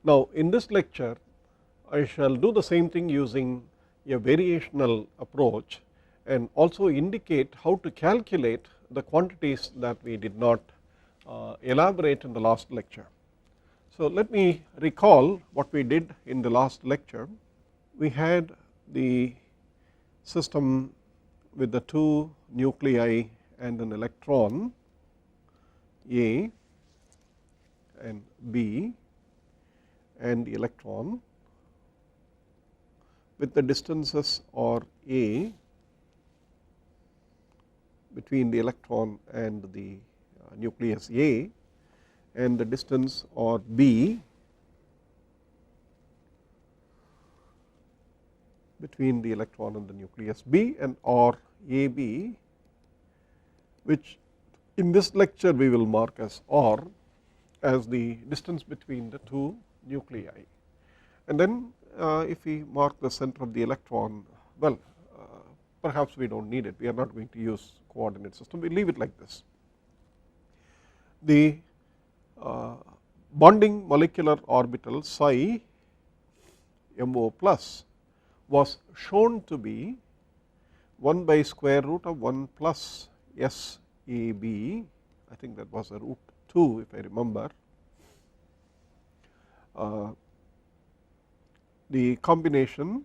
Now in this lecture I shall do the same thing using a variational approach and also indicate how to calculate the quantities that we did not elaborate in the last lecture. So let me recall what we did in the last lecture. We had the system with the two nuclei and an electron A and B and the electron with the distances or A between the electron and the nucleus A and the distance or B between the electron and the nucleus B, and or AB, which in this lecture we will mark as R, as the distance between the two nuclei. And then if we mark the center of the electron, well, perhaps we do not need it, we are not going to use coordinate system, we leave it like this. The bonding molecular orbital psi MO plus was shown to be 1 by square root of 1 plus SAB, I think that was a root 2 if I remember. The combination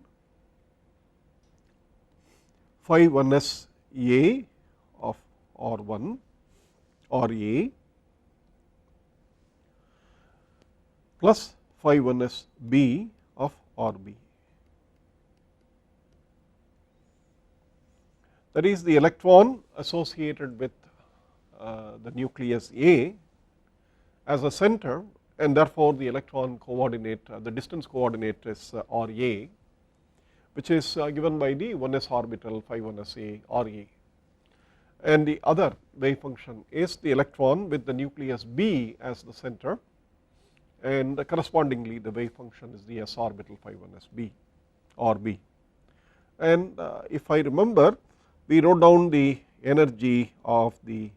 phi 1s A of R1 or A plus phi 1s B of RB. That is the electron associated with the nucleus A as a center, and therefore the electron coordinate, the distance coordinate is RA, which is given by the 1s orbital phi 1s A RA, and the other wave function is the electron with the nucleus B as the center, and correspondingly the wave function is the s orbital phi 1s B or B. And if I remember, we wrote down the energy of the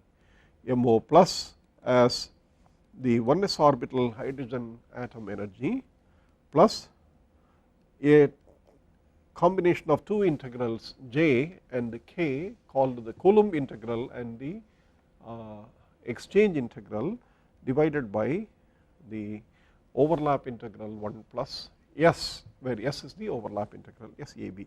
MO plus as the 1s orbital hydrogen atom energy plus a combination of two integrals J and K called the Coulomb integral and the exchange integral divided by the overlap integral 1 plus S, where S is the overlap integral SAB.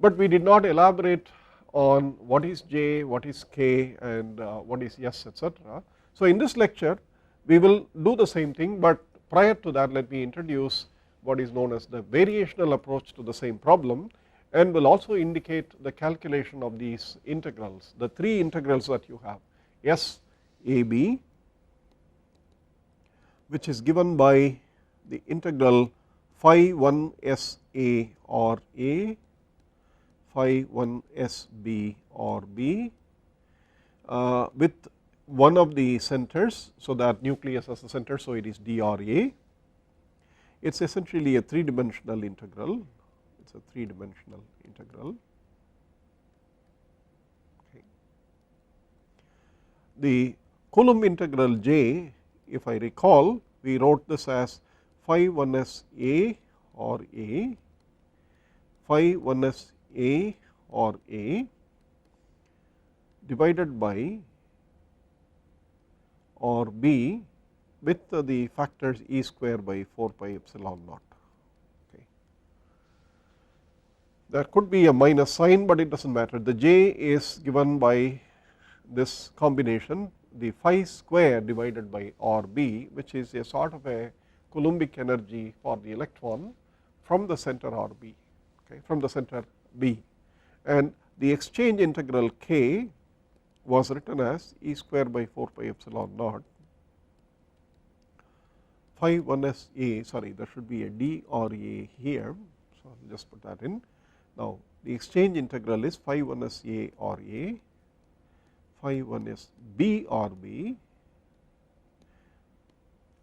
But we did not elaborate on what is J, what is K, and what is S, etc. So in this lecture we will do the same thing, but prior to that let me introduce what is known as the variational approach to the same problem, and will also indicate the calculation of these integrals, the three integrals that you have, SAB, which is given by the integral phi 1s A or A, phi 1s B or B with one of the centers, so that nucleus as the center, so it is DRA. It is essentially a 3-dimensional integral, it is a 3-dimensional integral. Okay. The Coulomb integral J, if I recall, we wrote this as phi 1s A or A, phi 1s A or A divided by or B with the factors E square by 4 pi epsilon naught. Okay. There could be a minus sign, but it does not matter. The J is given by this combination, the phi square divided by RB, which is a sort of a Coulombic energy for the electron from the center RB, okay, from the center B, and the exchange integral K was written as E square by 4 pi epsilon naught phi 1s A, sorry, there should be a D or A here, so I will just put that in. Now the exchange integral is phi 1s A or A, phi 1s B or B,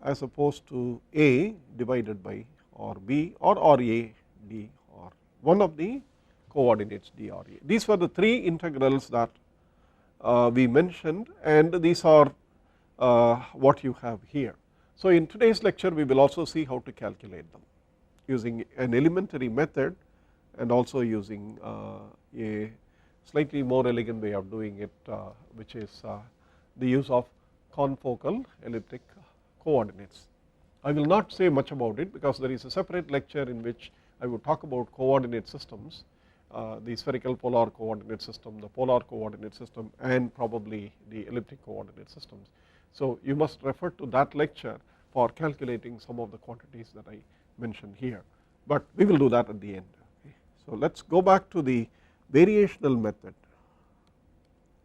as opposed to A divided by or B or RA D or one of the coordinates D or A. These were the three integrals that we mentioned, and these are what you have here. So, in today's lecture we will also see how to calculate them using an elementary method and also using a slightly more elegant way of doing it, which is the use of confocal elliptic coordinates. I will not say much about it because there is a separate lecture in which I would talk about coordinate systems, the spherical polar coordinate system, the polar coordinate system, and probably the elliptic coordinate systems. So, you must refer to that lecture for calculating some of the quantities that I mentioned here, but we will do that at the end. Okay. So, let us go back to the variational method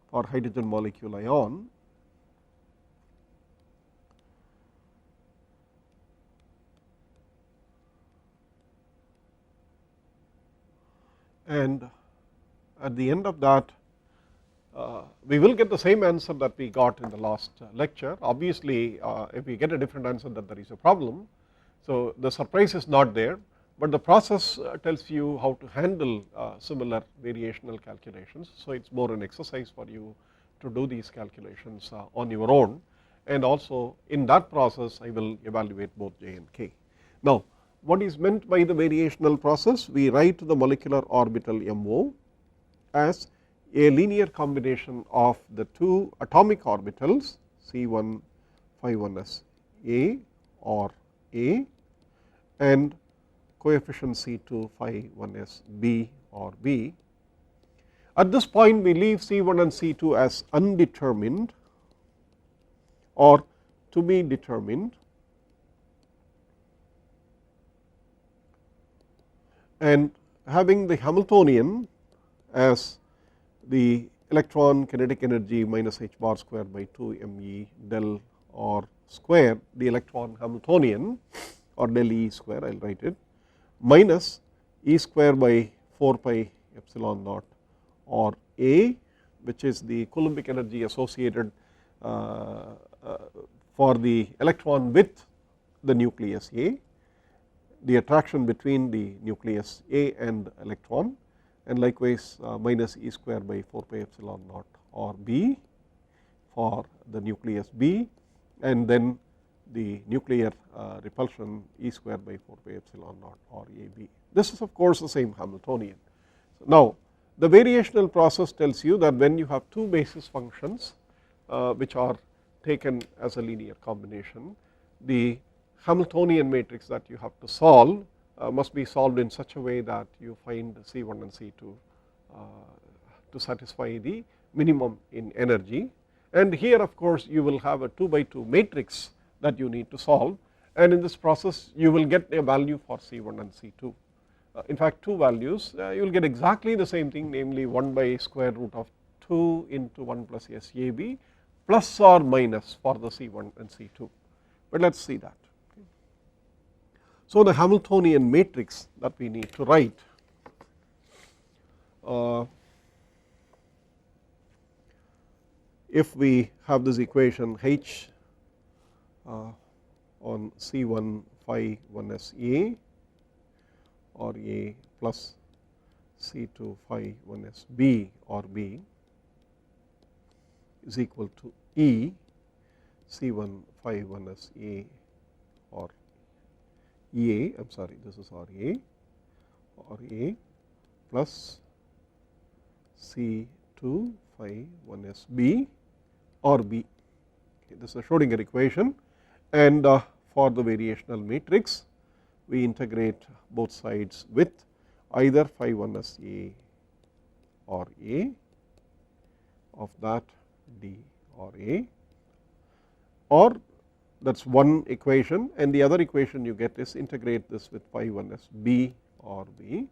for hydrogen molecule ion. And at the end of that we will get the same answer that we got in the last lecture. Obviously, if we get a different answer, that there is a problem. So, the surprise is not there, but the process tells you how to handle similar variational calculations. So, it is more an exercise for you to do these calculations on your own, and also in that process I will evaluate both J and K. Now, what is meant by the variational process? We write the molecular orbital MO as a linear combination of the two atomic orbitals C1 phi 1s A or A and coefficient C2 phi 1s B or B. At this point we leave C1 and C2 as undetermined or to be determined, and having the Hamiltonian as the electron kinetic energy minus h bar square by 2 me del or square, the electron Hamiltonian or del E square, I will write it, minus E square by 4 pi epsilon naught or A, which is the Coulombic energy associated for the electron with the nucleus A, the attraction between the nucleus A and electron, and likewise minus E square by 4 pi epsilon naught or B for the nucleus B, and then the nuclear repulsion E square by 4 pi epsilon naught or AB. This is of course the same Hamiltonian. Now, the variational process tells you that when you have two basis functions which are taken as a linear combination, the Hamiltonian matrix that you have to solve must be solved in such a way that you find C1 and C2 to satisfy the minimum in energy. And here of course you will have a 2 by 2 matrix that you need to solve, and in this process you will get a value for C1 and C2. In fact, two values, you will get exactly the same thing, namely 1 by square root of 2 into 1 plus SAB plus or minus for the C1 and C2, but let us see that. So, the Hamiltonian matrix that we need to write if we have this equation H on C1 phi 1s A or A plus C2 phi 1s B or B is equal to E C1 phi 1s A or EA, I am sorry, this is RA or A plus C2 phi 1s B or B. Okay, this is a Schrodinger equation, and for the variational matrix we integrate both sides with either phi 1s A or A of that D or A, or that is one equation, and the other equation you get is integrate this with phi 1s B or B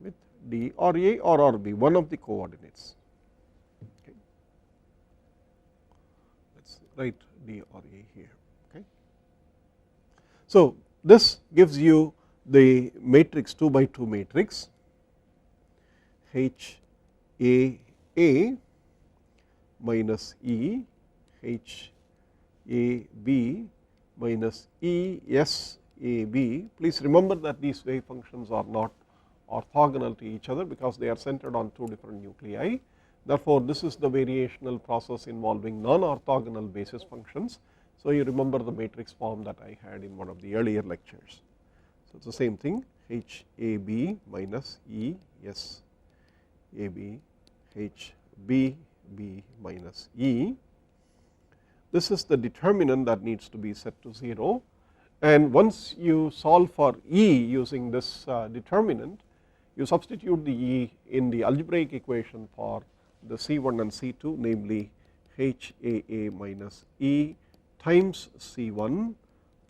with D or A or B, one of the coordinates. Okay. Let us write D or A here. Okay. So, this gives you the matrix 2 by 2 matrix H A A minus E H A B minus E S A B. Please remember that these wave functions are not orthogonal to each other because they are centered on two different nuclei. Therefore, this is the variational process involving non-orthogonal basis functions. So you remember the matrix form that I had in one of the earlier lectures. So it is the same thing, H A B minus E S A B H B B minus E. This is the determinant that needs to be set to 0, and once you solve for E using this determinant, you substitute the E in the algebraic equation for the C1 and C2, namely H A A minus E times C1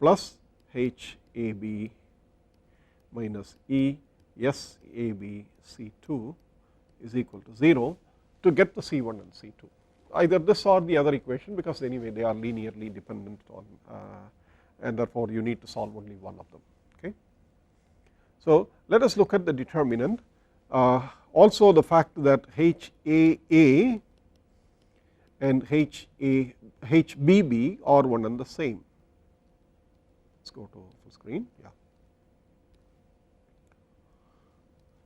plus H A B minus E S A B C2 is equal to 0 to get the C1 and C2. Either this or the other equation, because anyway they are linearly dependent on and therefore you need to solve only one of them. Okay. So let us look at the determinant. Also the fact that H A A and H B B are one and the same. Let's go to full screen. Yeah.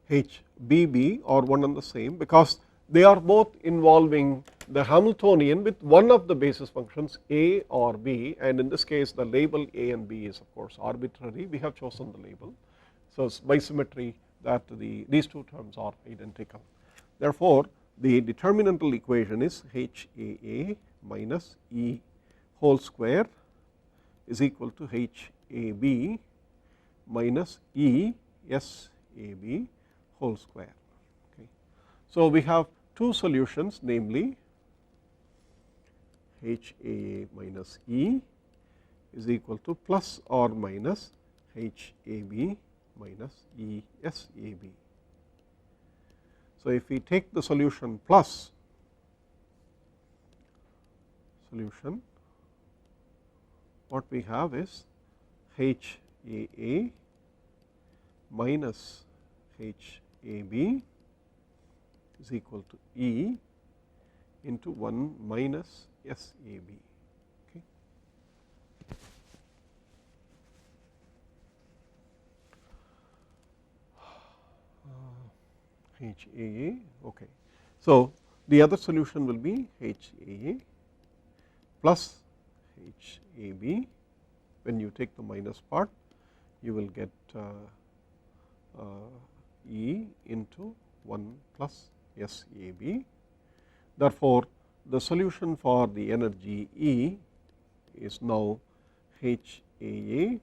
H B B are one and the same because they are both involving the Hamiltonian with one of the basis functions A or B, and in this case the label A and B is of course arbitrary. We have chosen the label. So it's by symmetry that these two terms are identical. Therefore, the determinantal equation is H A A minus E whole square is equal to H A B minus E S A B whole square. Okay. So we have two solutions, namely H A A minus E is equal to plus or minus H A B minus E S A B. So if we take the solution plus solution, what we have is H A A minus H A B is equal to E into 1 minus S A B. Okay. H A A. Okay. So the other solution will be H A A plus H A B. When you take the minus part, you will get E into 1 plus S A B. Therefore, the solution for the energy E is now H A A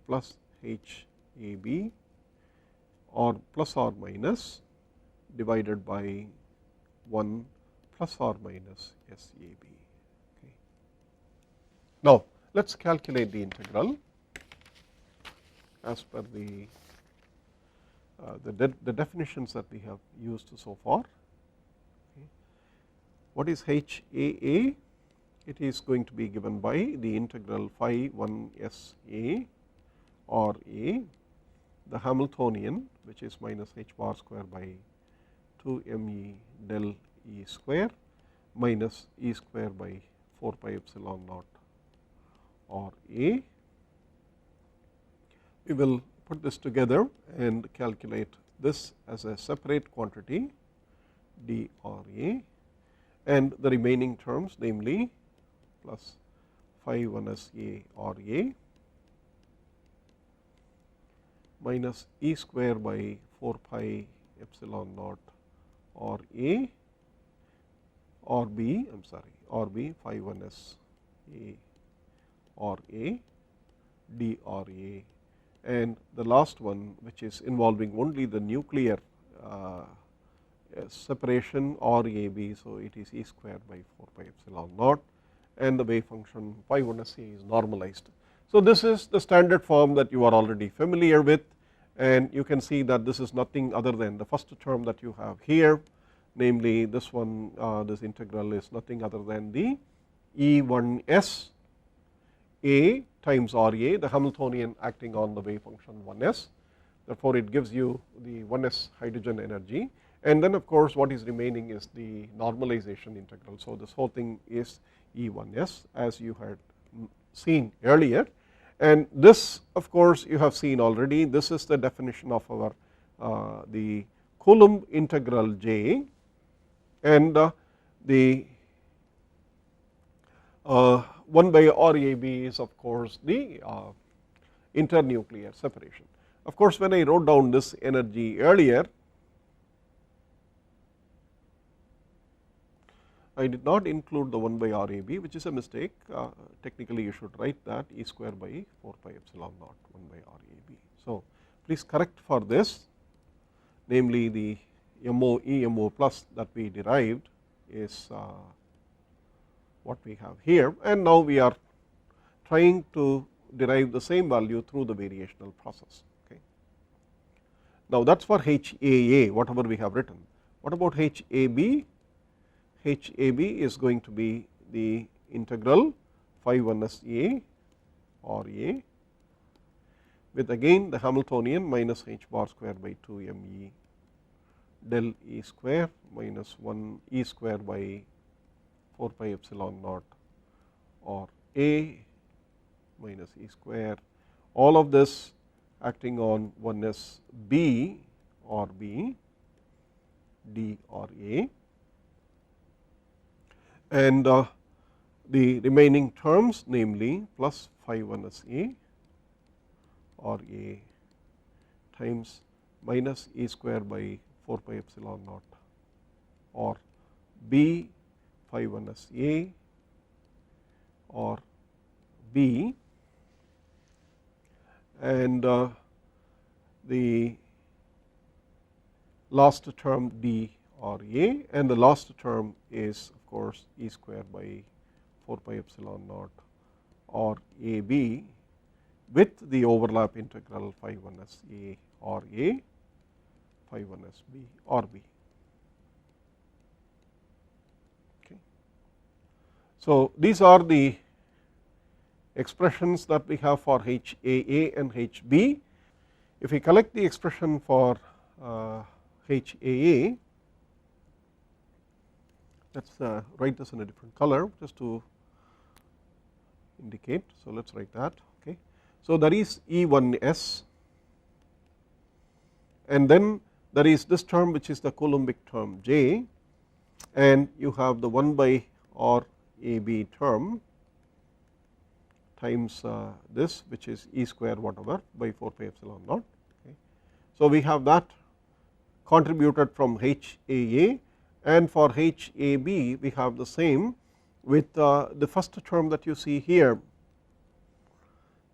plus H A B or plus or minus divided by 1 plus or minus S A B. Okay. Now, let us calculate the integral as per the definitions that we have used so far. Okay. What is H A A? It is going to be given by the integral phi 1 S A or A, the Hamiltonian, which is minus h bar square by 2 m e del E square minus E square by 4 pi epsilon naught or A. We will put this together and calculate this as a separate quantity d or A, and the remaining terms, namely plus phi 1 S A or A minus E square by 4 pi epsilon naught or A or B, I am sorry, or B phi 1 S A or A d or A, and the last one, which is involving only the nuclear separation or A B. So it is E square by 4 pi epsilon naught, and the wave function phi 1 S A is normalized. So this is the standard form that you are already familiar with, and you can see that this is nothing other than the first term that you have here, namely this one, this integral is nothing other than the E1S A times RA, the Hamiltonian acting on the wave function 1S. Therefore, it gives you the 1S hydrogen energy, and then of course what is remaining is the normalization integral. So this whole thing is E1S as you had seen earlier, and this of course you have seen already. This is the definition of our the Coulomb integral J, and 1 by RAB is of course the internuclear separation. Of course, when I wrote down this energy earlier, I did not include the 1 by RAB, which is a mistake. Technically you should write that E square by 4 pi epsilon naught 1 by RAB. So, please correct for this, namely the MO EMO plus that we derived is what we have here, and now we are trying to derive the same value through the variational process. Okay. Now, that is for HAA, whatever we have written. What about HAB? HAB is going to be the integral phi 1s A or A with again the Hamiltonian minus h bar square by 2 m E del E square minus 1 E square by 4 pi epsilon naught or A minus E square, all of this acting on 1s B or B, D or A, and the remaining terms, namely plus phi 1s A or A times minus E square by 4 pi epsilon naught or B phi 1s A or B, and the last term D or A, and the last term is of course E square by 4 pi epsilon naught or A B with the overlap integral phi 1s A or A, phi 1s B or B. Okay. So, these are the expressions that we have for HAA and HB. If we collect the expression for HAA, let us write this in a different color just to indicate. So, let us write that. Okay. So, there is E1s, and then there is this term which is the Coulombic term J, and you have the 1 by RAB term times this, which is E square whatever by 4 pi epsilon naught. Okay. So, we have that contributed from HAA, and for HAB we have the same with the first term that you see here,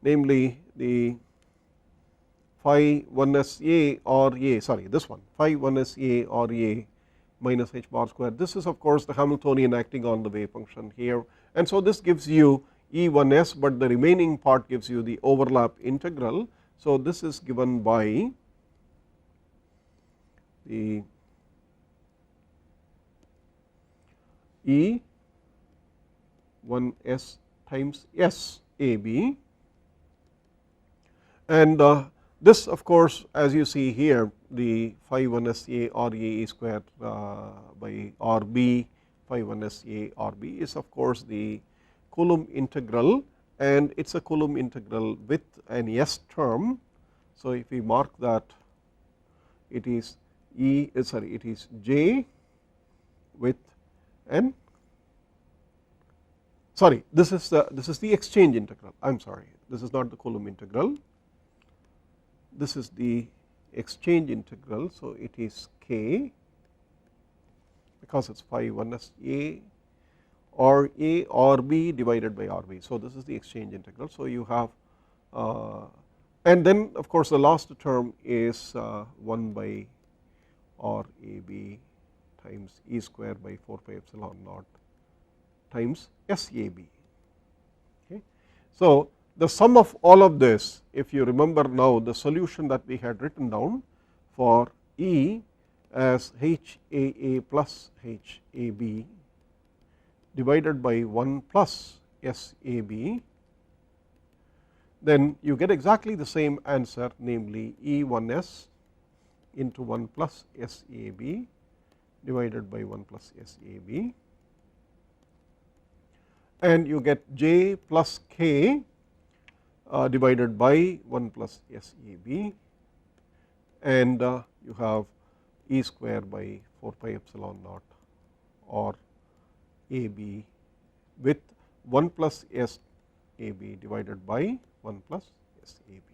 namely the phi 1s A or A, sorry, this one phi 1s A or A minus h bar square. This is of course the Hamiltonian acting on the wave function here, and so this gives you E1s, but the remaining part gives you the overlap integral. So, this is given by the E 1s times S A B, and this of course as you see here the phi 1s A or A square by R B phi 1s A or B is of course the Coulomb integral, and it is a Coulomb integral with an S term. So, if we mark that, it is it is J with n, sorry, this is the exchange integral. I am sorry, this is not the Coulomb integral, this is the exchange integral. So, it is K because it is phi 1s A or A or B divided by R B. So, this is the exchange integral. So, you have and then of course, the last term is 1 by R A B times E square by 4 pi epsilon naught times S A B. Okay. So, the sum of all of this, if you remember now the solution that we had written down for E as HAA plus HAB divided by 1 plus SAB, then you get exactly the same answer, namely E1s into 1 plus SAB divided by 1 plus SAB, and you get J plus K divided by 1 plus SAB, and you have E square by 4 pi epsilon naught or A B with 1 plus SAB divided by 1 plus SAB.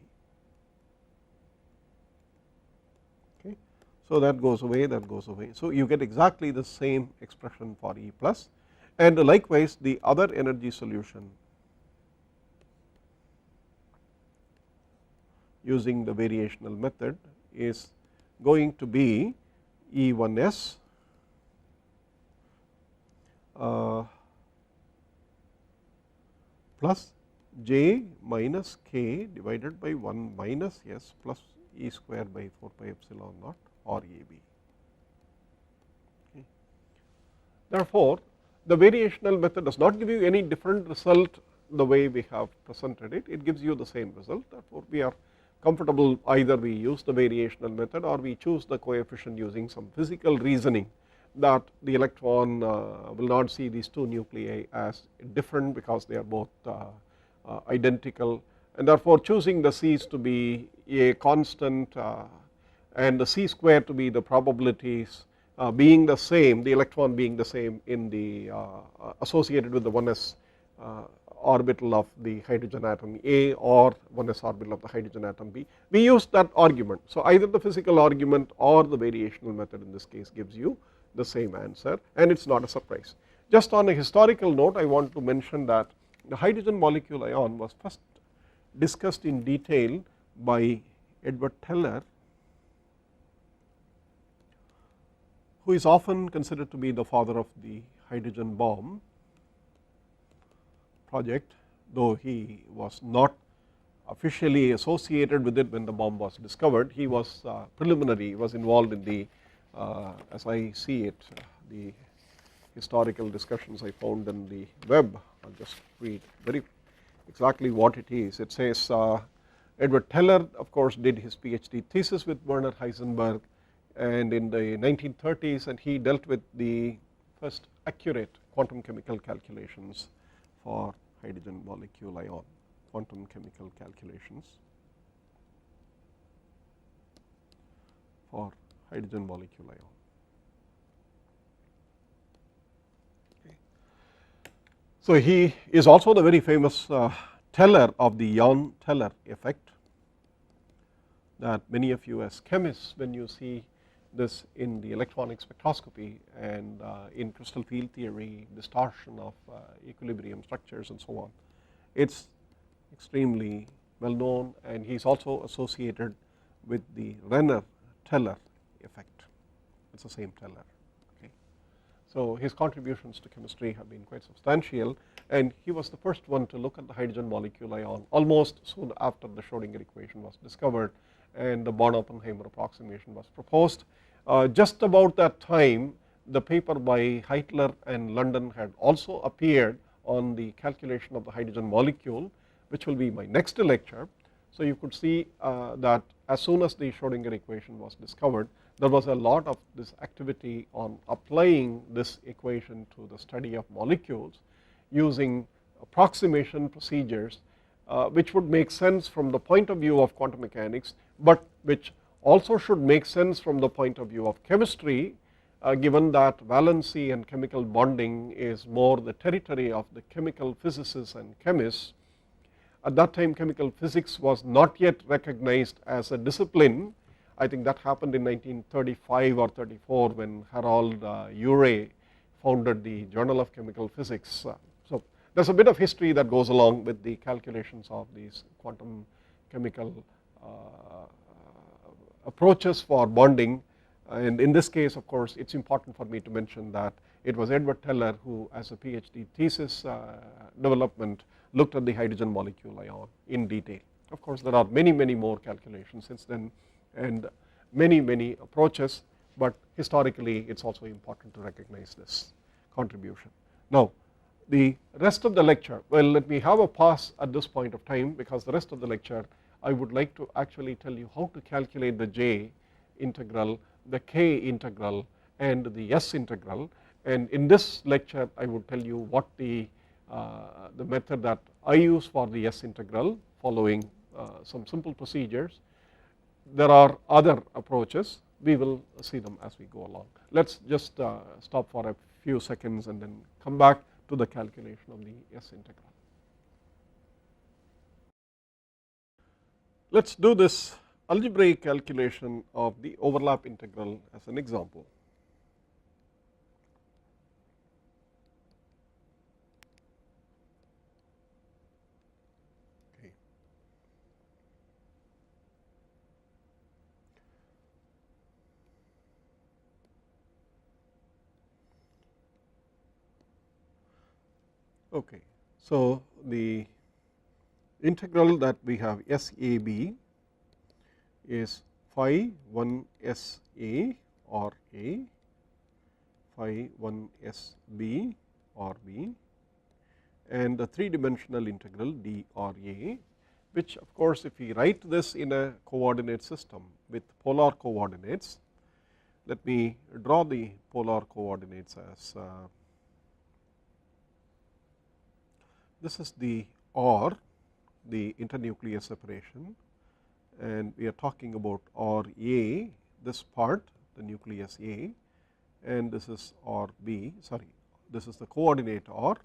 Okay. So that goes away, that goes away. So you get exactly the same expression for E plus, and likewise the other energy solution using the variational method is going to be E1S plus J minus K divided by 1 minus S plus E square by 4 pi epsilon naught or AB. Okay. Therefore, the variational method does not give you any different result the way we have presented it, it gives you the same result. Therefore, we are comfortable either we use the variational method or we choose the coefficient using some physical reasoning that the electron will not see these two nuclei as different because they are both identical, and therefore choosing the C's to be a constant and the C square to be the probabilities being the same, the electron being the same in the associated with the 1s orbital of the hydrogen atom A or 1s orbital of the hydrogen atom B. We use that argument. So either the physical argument or the variational method in this case gives you the same answer, and it is not a surprise. Just on a historical note, I want to mention that the hydrogen molecule ion was first discussed in detail by Edward Teller, who is often considered to be the father of the hydrogen bomb project, though he was not officially associated with it when the bomb was discovered. He was preliminary, he was involved in the as I see it, the historical discussions I found in the web. I will just read very exactly what it is. It says Edward Teller of course did his PhD thesis with Werner Heisenberg, and in the 1930s, and he dealt with the first accurate quantum chemical calculations for hydrogen molecule ion, quantum chemical calculations for hydrogen molecule ion. Okay. So he is also the very famous teller of the Young-Teller effect that many of you as chemists, when you see this in the electronic spectroscopy and in crystal field theory, distortion of equilibrium structures and so on, it is extremely well known, and he is also associated with the Renner-Teller effect. It is the same Teller. Okay. So his contributions to chemistry have been quite substantial, and he was the first one to look at the hydrogen molecule ion almost soon after the Schrodinger equation was discovered and the Born-Oppenheimer approximation was proposed. Just about that time, the paper by Heitler and London had also appeared on the calculation of the hydrogen molecule, which will be my next lecture. So you could see that as soon as the Schrodinger equation was discovered, there was a lot of this activity on applying this equation to the study of molecules using approximation procedures which would make sense from the point of view of quantum mechanics, but which also should make sense from the point of view of chemistry, given that valency and chemical bonding is more the territory of the chemical physicists and chemists. At that time, chemical physics was not yet recognized as a discipline. I think that happened in 1935 or 34 when Harold Urey founded the Journal of Chemical Physics. So there is a bit of history that goes along with the calculations of these quantum chemical approaches for bonding, and in this case of course it is important for me to mention that it was Edward Teller who as a PhD thesis development looked at the hydrogen molecule ion in detail. Of course there are many more calculations since then and many approaches, but historically it is also important to recognize this contribution. Now the rest of the lecture, well, let me have a pause at this point of time, because the rest of the lecture I would like to actually tell you how to calculate the J integral, the K integral and the S integral, and in this lecture I would tell you what the method that I use for the S integral following some simple procedures. There are other approaches, we will see them as we go along. Let us just stop for a few seconds and then come back to the calculation of the S integral. Let us do this algebraic calculation of the overlap integral as an example. Okay. So, the integral that we have SAB is phi 1 SA or A, phi 1 SB or B, and the 3-dimensional integral D or A, which of course, if we write this in a coordinate system with polar coordinates, let me draw the polar coordinates as this is the OR, the internuclear separation, and we are talking about OR A, this part, the nucleus A, and this is OR B, sorry, this is the coordinate OR.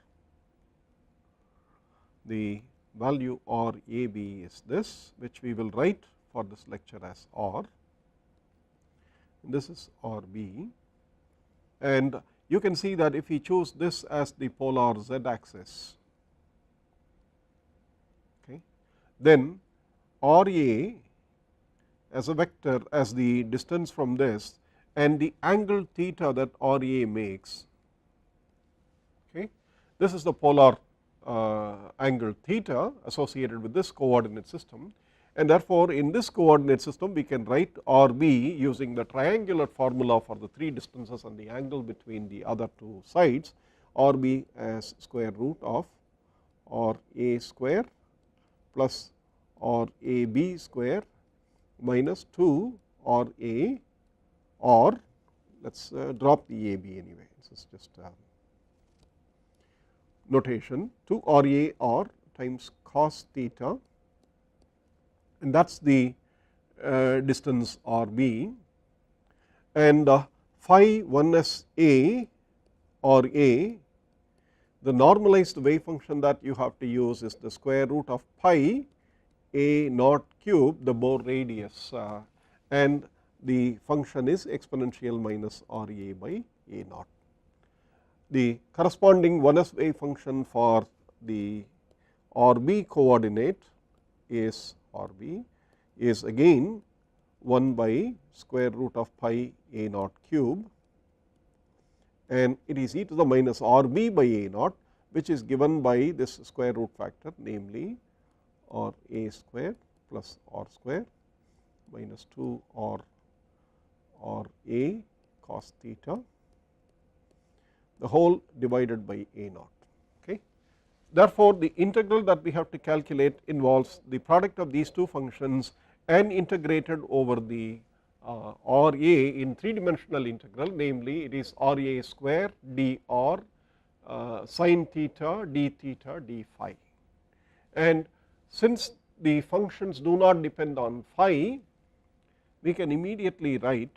The value OR AB is this, which we will write for this lecture as OR. This is OR B, and you can see that if we choose this as the polar z axis, then OR A as a vector as the distance from this and the angle theta that OR A makes. Okay. This is the polar angle theta associated with this coordinate system, and therefore, in this coordinate system we can write OR B using the triangular formula for the 3 distances and the angle between the other 2 sides, OR B as square root of OR A square plus OR AB square minus 2 OR A, or let us drop the AB anyway, this is just notation, 2 OR A or times cos theta, and that is the distance OR B, and phi 1s A or A, the normalized wave function that you have to use is the square root of pi A naught cube, the Bohr radius, and the function is exponential minus RA by A naught. The corresponding 1s wave function for the RB coordinate is RB is again 1 by square root of pi A naught cube, and it is e to the minus RB by A naught, which is given by this square root factor, namely or A square plus R square minus 2 or A cos theta, the whole divided by A naught. Okay. Therefore, the integral that we have to calculate involves the product of these 2 functions and integrated over the RA in 3-dimensional integral, namely it is RA square dr sin theta d theta d phi, and since the functions do not depend on phi, we can immediately write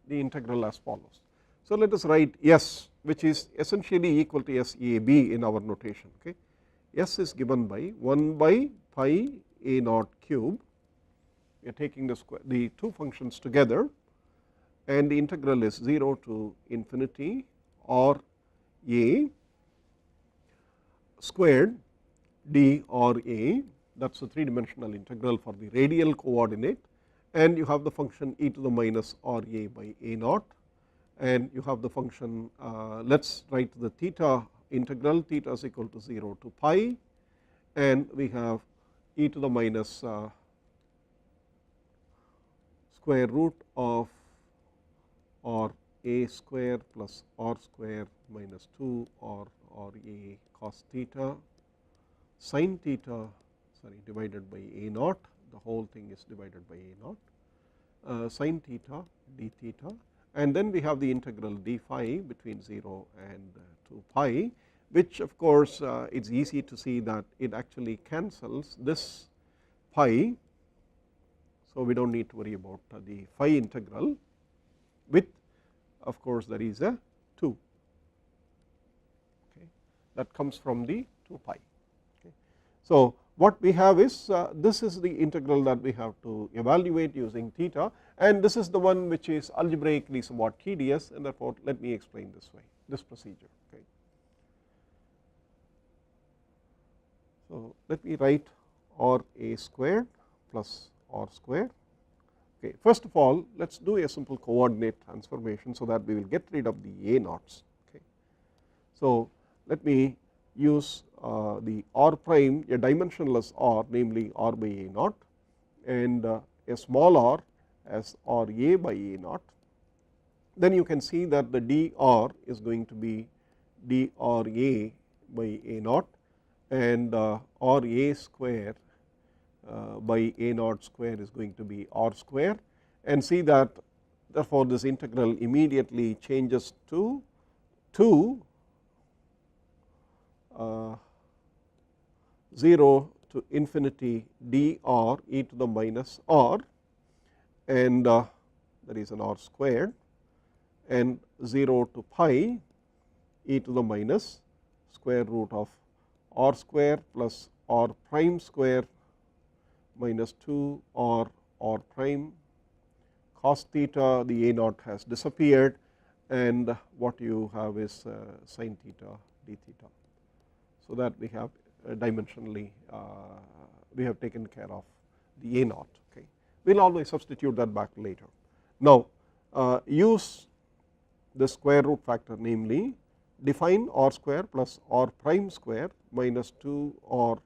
the integral as follows. So, let us write S, which is essentially equal to SAB in our notation. Okay. S is given by 1 by pi A naught cube, we are taking the 2 functions together, and the integral is 0 to infinity or A squared d or A, that is the 3-dimensional integral for the radial coordinate, and you have the function e to the minus R A by A naught, and you have the function, let us write the theta integral, theta is equal to 0 to pi, and we have e to the minus square root of or A square plus R square minus 2 or A cos theta sin theta, sorry, divided by A naught, the whole thing is divided by A naught, sin theta d theta, and then we have the integral d phi between 0 and 2 pi, which of course it is easy to see that it actually cancels this pi. So, we do not need to worry about the phi integral, with of course there is a 2. that comes from the 2 pi. Okay. So, what we have is this is the integral that we have to evaluate using theta, and this is the one which is algebraically somewhat tedious, and therefore, let me explain this way, this procedure. Okay. So, let me write r a squared plus r squared. Okay. First of all, let us do a simple coordinate transformation, so that we will get rid of the a naughts. Okay. So, let me use the r prime, a dimensionless r, namely r by a naught, and a small r as r a by a naught. Then you can see that the dr is going to be dra by a naught, and r a square by a naught square is going to be r square, and see that therefore, this integral immediately changes to 0 to infinity dr e to the minus r, and that is an r squared, and 0 to pi e to the minus square root of r square plus r prime square minus 2 r prime cos theta. The a naught has disappeared, and what you have is sin theta d theta. So, that we have dimensionally we have taken care of the a naught. Okay. We will always substitute that back later. Now, use the square root factor, namely define r square plus r prime square minus 2 r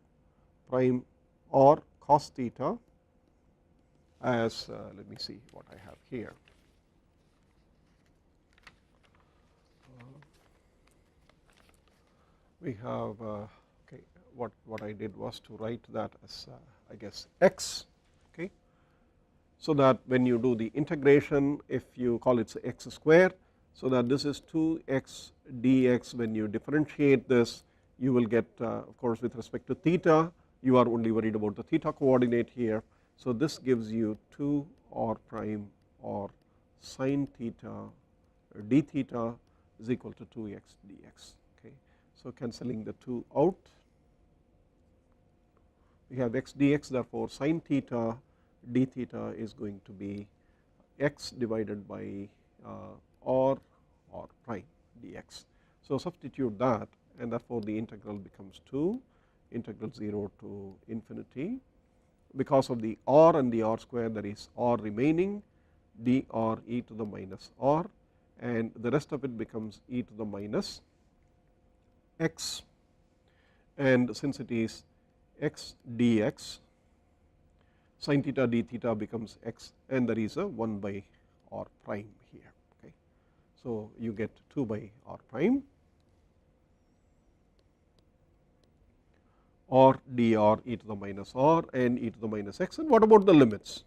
prime r cos theta as let me see what I have here. We have okay, what I did was to write that as I guess x. Okay. So, that when you do the integration, if you call it x square, so that this is 2x dx, when you differentiate this, you will get of course, with respect to theta, you are only worried about the theta coordinate here. So, this gives you 2 r prime or sin theta or d theta is equal to 2x dx. Okay. So, cancelling the 2 out, we have x dx, therefore, sin theta d theta is going to be x divided by r prime dx. So, substitute that, and therefore, the integral becomes 2 integral 0 to infinity, because of the r and the r square, there is r remaining, dr e to the minus r, and the rest of it becomes e to the minus x, and since it is x dx, sin theta d theta becomes x, and there is a 1 by r prime here. Okay. So, you get 2 by r prime or dr e to the minus r and e to the minus x. And what about the limits?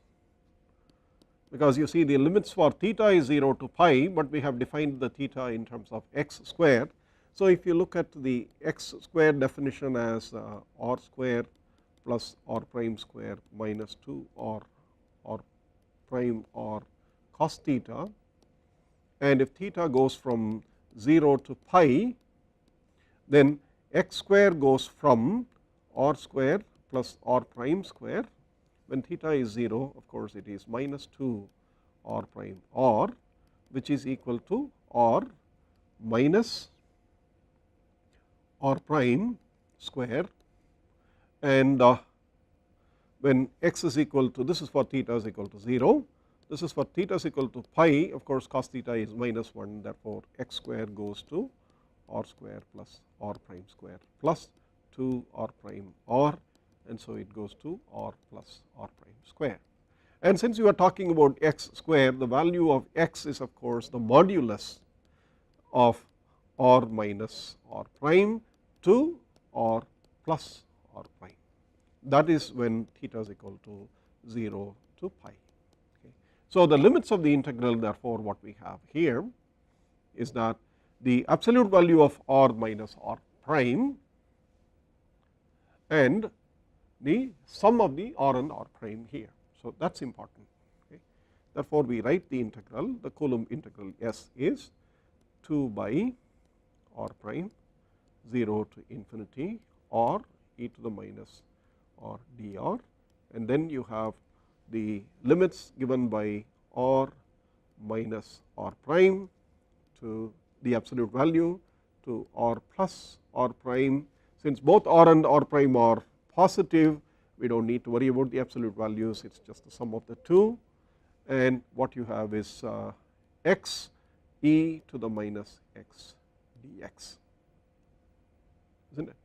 Because you see the limits for theta is 0 to pi, but we have defined the theta in terms of x square. So, if you look at the x square definition as r square plus r prime square minus 2 r prime or cos theta, and if theta goes from 0 to pi, then x square goes from r square plus r prime square. When theta is 0, of course, it is minus 2 r prime r, which is equal to r minus r prime square, and when x is equal to, this is for theta is equal to 0, this is for theta is equal to pi, of course, cos theta is minus 1, therefore, x square goes to r square plus r prime square plus 2 r prime r, and so it goes to r plus r prime square. And since you are talking about x square, the value of x is of course the modulus of r minus r prime to r plus r prime. That is when theta is equal to 0 to pi. Okay. So, the limits of the integral, therefore, what we have here is that the absolute value of r minus r prime and the sum of the r and r prime here. So, that is important. Okay. Therefore, we write the integral, the Coulomb integral S is 2 by r prime 0 to infinity or e to the minus or dr, and then you have the limits given by r minus r prime to the absolute value to r plus r prime. Since both r and r prime are positive, we do not need to worry about the absolute values, it is just the sum of the two, and what you have is x e to the minus x dx, isn't it?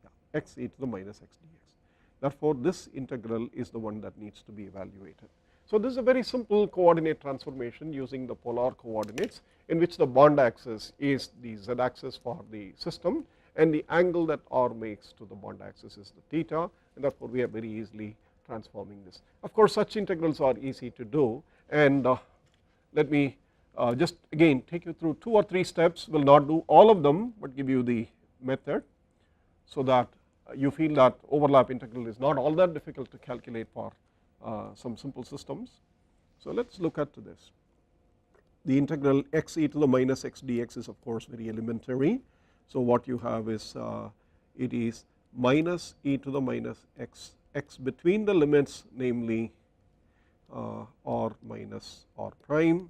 Yeah, x e to the minus x dx. Therefore, this integral is the one that needs to be evaluated. So, this is a very simple coordinate transformation using the polar coordinates, in which the bond axis is the z axis for the system, and the angle that r makes to the bond axis is the theta, and therefore, we are very easily transforming this. Of course, such integrals are easy to do, and let me just again take you through 2 or 3 steps. Will not do all of them, but give you the method, so that you feel that overlap integral is not all that difficult to calculate for some simple systems. So, let us look at this. The integral x e to the minus x dx is of course very elementary. So, what you have is it is minus e to the minus x, x between the limits, namely r minus r prime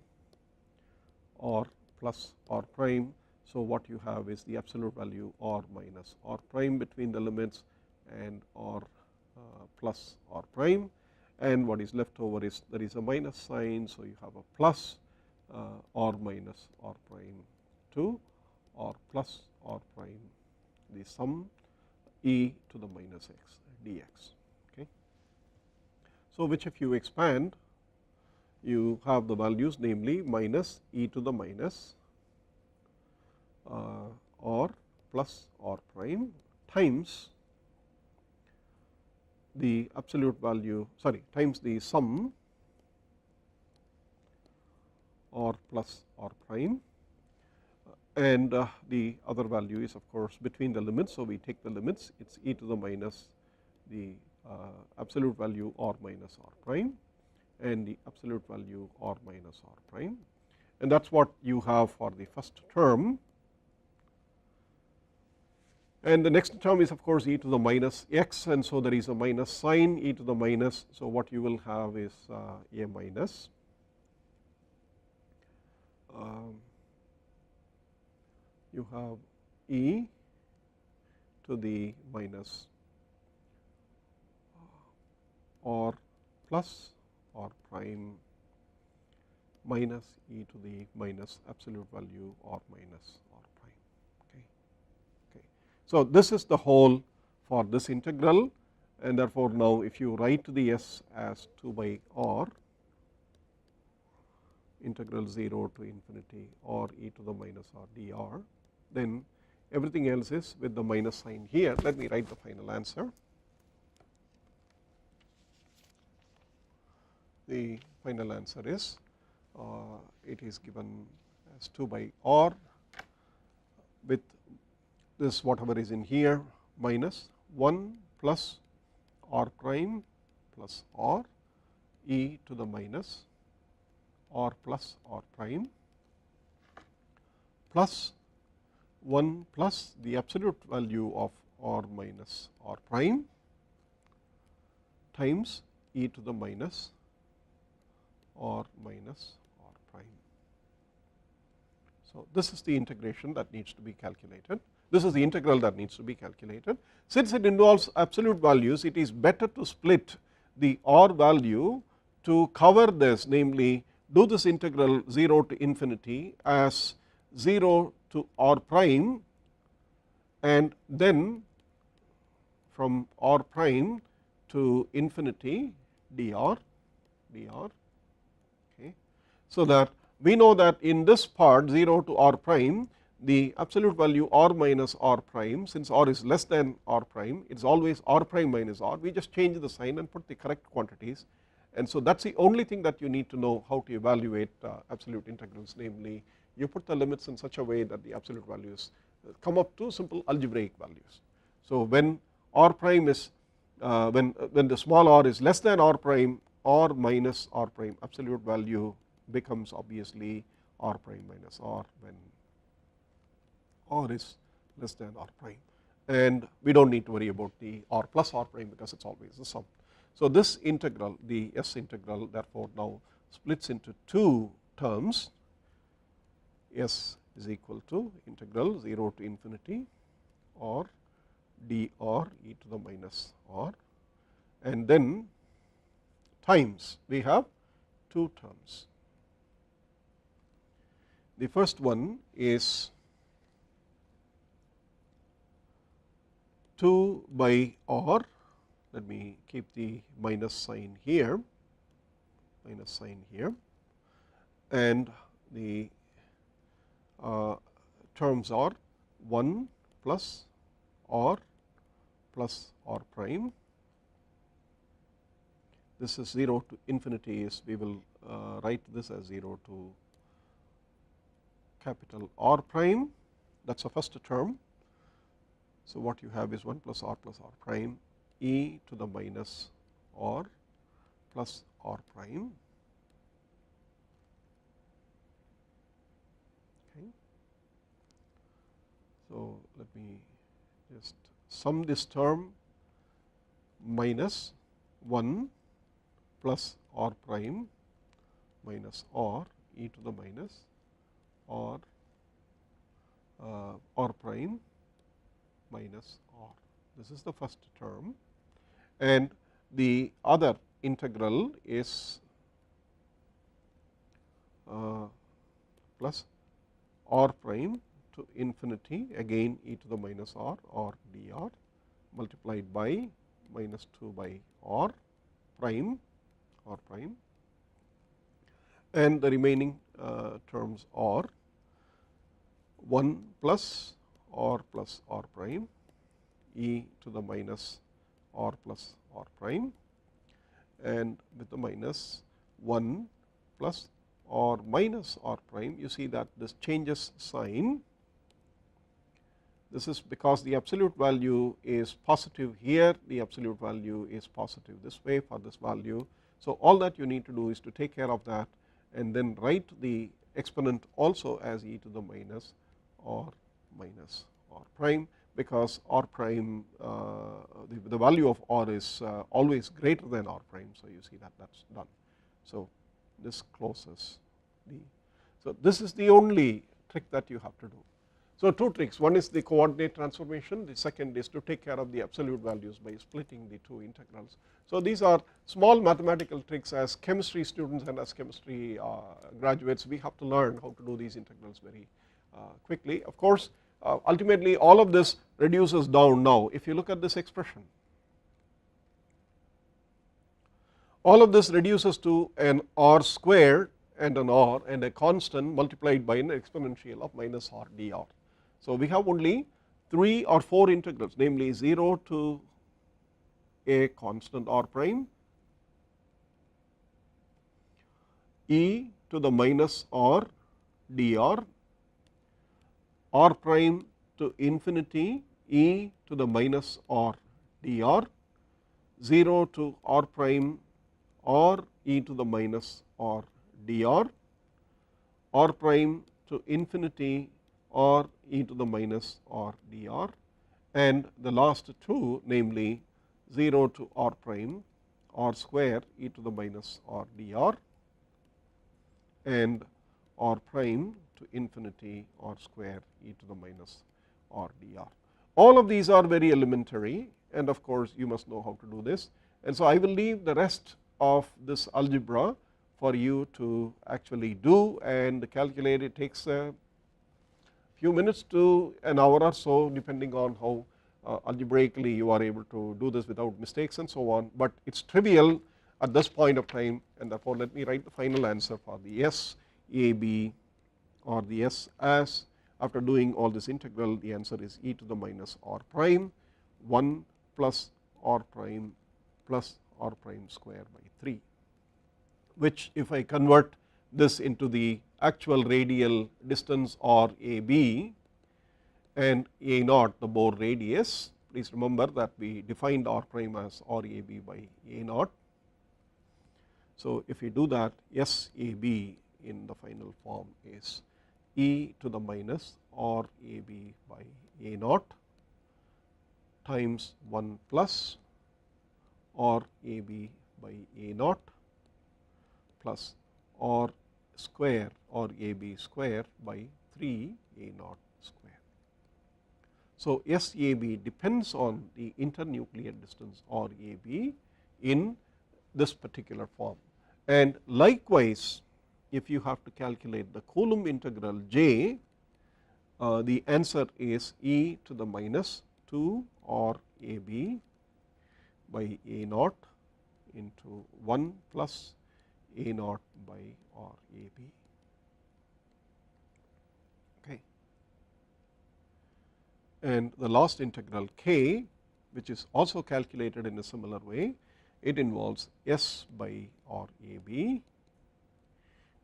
or plus r prime. So, what you have is the absolute value r minus r prime between the limits and r plus r prime, and what is left over is there is a minus sign. So, you have a plus r minus r prime to r plus r prime, the sum e to the minus x dx. Okay. So, which if you expand, you have the values, namely minus e to the minus r plus r prime times the absolute value, sorry, times the sum r plus r prime, and the other value is of course between the limits. So, we take the limits, it is e to the minus the absolute value r minus r prime and the absolute value r minus r prime, and that is what you have for the first term. And the next term is of course e to the minus x, and so there is a minus sign e to the minus. So, what you will have is a minus you have e to the minus r plus r prime minus e to the minus absolute value r minus r prime. Okay. Okay. So, this is the whole for this integral, and therefore, now if you write the s as 2 by r integral 0 to infinity or e to the minus r dr, then everything else is with the minus sign here. Let me write the final answer. The final answer is it is given as 2 by r with this whatever is in here minus 1 plus r prime plus r e to the minus r plus r prime plus 1 plus the absolute value of r minus r prime times e to the minus r minus r prime. So, this is the integration that needs to be calculated. This is the integral that needs to be calculated. Since it involves absolute values, it is better to split the r value to cover this, namely do this integral 0 to infinity as 0 to r prime, and then from r prime to infinity dr. Okay. So, that we know that in this part 0 to r prime, the absolute value r minus r prime, since r is less than r prime, it is always r prime minus r. We just change the sign and put the correct quantities, and so that is the only thing that you need to know how to evaluate absolute integrals, namely you put the limits in such a way that the absolute values come up to simple algebraic values. So, when r prime is when the small r is less than r prime, r minus r prime absolute value becomes obviously r prime minus r when r is less than r prime, and we do not need to worry about the r plus r prime because it is always the sum. So, this integral, the S integral, therefore, now splits into two terms. S is equal to integral 0 to infinity or dr e to the minus r, and then times we have two terms. The first one is 2 by r, let me keep the minus sign here, and the terms are 1 plus r plus r prime. This is 0 to infinity, is we will write this as 0 to capital R prime, that is the first term. So, what you have is 1 plus r prime e to the minus r plus r prime. Okay. So, let me just sum this term minus 1 plus r prime minus r e to the minus r prime minus r. This is the first term, and the other integral is plus r prime to infinity, again e to the minus r or dr, multiplied by minus 2 by r prime, and the remaining terms are 1 plus r prime e to the minus r plus r prime, and with the minus 1 plus r minus r prime. You see that this changes sign. This is because the absolute value is positive here, the absolute value is positive this way for this value. So, all that you need to do is to take care of that and then write the exponent also as e to the minus r prime, because r prime, the value of r is always greater than r prime. So, you see that is done. So, this closes the, so this is the only trick that you have to do. So, two tricks, one is the coordinate transformation, the second is to take care of the absolute values by splitting the two integrals. So, these are small mathematical tricks. As chemistry students and as chemistry graduates, we have to learn how to do these integrals very quickly. Of course, ultimately all of this reduces down now. If you look at this expression, all of this reduces to an r squared and an r and a constant multiplied by an exponential of minus r dr. So, we have only 3 or 4 integrals, namely 0 to a constant r prime, e to the minus r dr, r prime to infinity e to the minus r dr, 0 to r prime r e to the minus r dr, r prime to infinity r e to the minus r dr, and the last two, namely 0 to r prime r square e to the minus r dr and r prime to infinity r square e to the minus r dr. All of these are very elementary, and of course, you must know how to do this. And so, I will leave the rest of this algebra for you to actually do and calculate. It takes a few minutes to an hour or so, depending on how algebraically you are able to do this without mistakes and so on, but it is trivial at this point of time, and therefore, let me write the final answer for the S a b, or the S as, after doing all this integral, the answer is e to the minus r prime 1 plus r prime plus r prime square by 3, which if I convert this into the actual radial distance or a b and a naught the Bohr radius. Please remember that we defined r prime as r a b by a naught. So, if we do that, S a b in the final form is e to the minus r a b by A naught times 1 plus or A b by A naught plus or square or A b square by 3 A naught square. So, S A b depends on the internuclear distance or A b in this particular form, and likewise if you have to calculate the Coulomb integral J, the answer is e to the minus 2 or A b by A naught into 1 plus A naught by or A b. Okay. And the last integral K, which is also calculated in a similar way, it involves S by or A b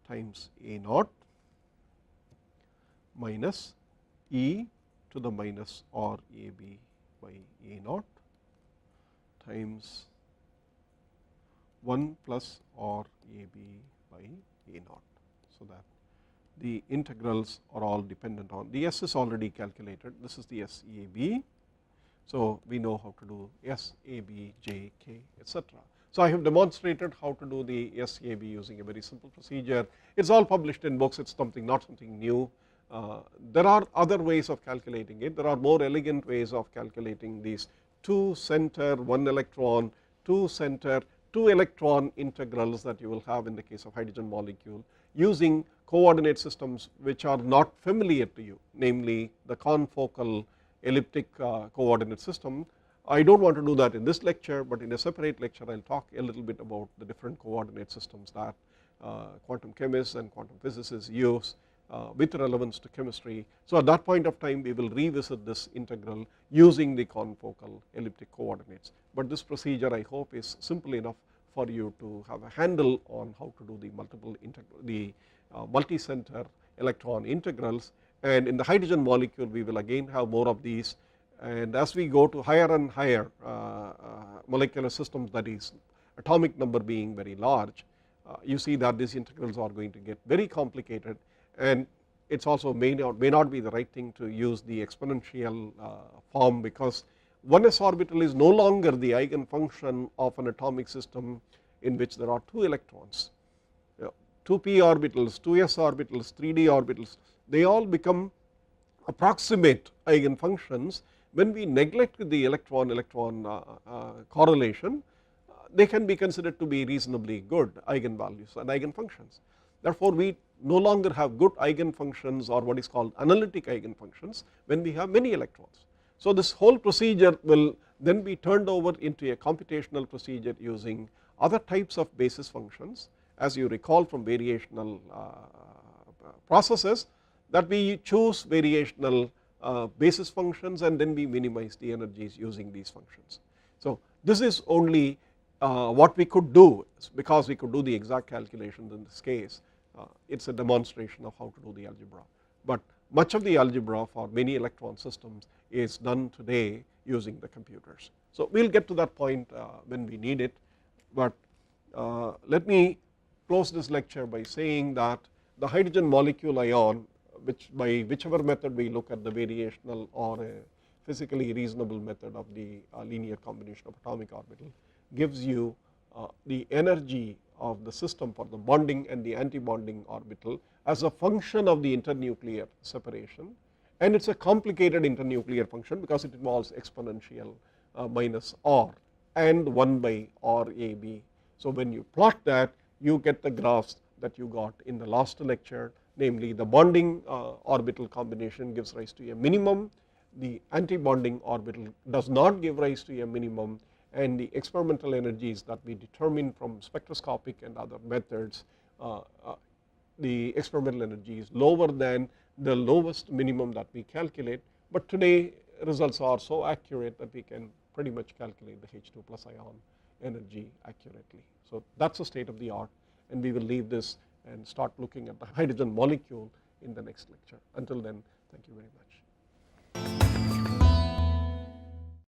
times A naught minus e to the minus or A b by A naught times 1 plus or A b by A naught. So, that the integrals are all dependent on the S is already calculated, this is the S A b. So, we know how to do S A b j k etc. So, I have demonstrated how to do the S A b using a very simple procedure. It is all published in books, it is something not something new. There are other ways of calculating it, there are more elegant ways of calculating these 2 center 1 electron, 2 center 2 electron integrals that you will have in the case of hydrogen molecule using coordinate systems which are not familiar to you, namely the confocal elliptic coordinate system. I do not want to do that in this lecture, but in a separate lecture I will talk a little bit about the different coordinate systems that quantum chemists and quantum physicists use with relevance to chemistry. So, at that point of time we will revisit this integral using the confocal elliptic coordinates, but this procedure I hope is simple enough for you to have a handle on how to do the multi-center electron integrals. And in the hydrogen molecule we will again have more of these, and as we go to higher and higher molecular systems, that is atomic number being very large, you see that these integrals are going to get very complicated, and it is also may not be the right thing to use the exponential form, because 1s orbital is no longer the eigenfunction of an atomic system in which there are 2 electrons. 2p orbitals, 2s orbitals, 3d orbitals, they all become approximate eigenfunctions. When we neglect the electron correlation, they can be considered to be reasonably good eigenvalues and eigenfunctions. Therefore, we no longer have good eigenfunctions or what is called analytic eigenfunctions when we have many electrons. So, this whole procedure will then be turned over into a computational procedure using other types of basis functions, as you recall from variational processes, that we choose variational basis functions and then we minimize the energies using these functions. So, this is only what we could do, because we could do the exact calculations in this case. It is a demonstration of how to do the algebra, but much of the algebra for many electron systems is done today using the computers. So, we will get to that point when we need it, but let me close this lecture by saying that the hydrogen molecule ion, which by whichever method we look at, the variational or a physically reasonable method of the linear combination of atomic orbital, gives you the energy of the system for the bonding and the anti-bonding orbital as a function of the internuclear separation, and it is a complicated internuclear function because it involves exponential minus r and 1 by r a b. So, when you plot that, you get the graphs that you got in the last lecture, namely the bonding orbital combination gives rise to a minimum, the anti-bonding orbital does not give rise to a minimum, and the experimental energies that we determine from spectroscopic and other methods, the experimental energy is lower than the lowest minimum that we calculate, but today results are so accurate that we can pretty much calculate the H2 plus ion energy accurately. So, that is the state of the art, and we will leave this and start looking at the hydrogen molecule in the next lecture. Until then, thank you very much.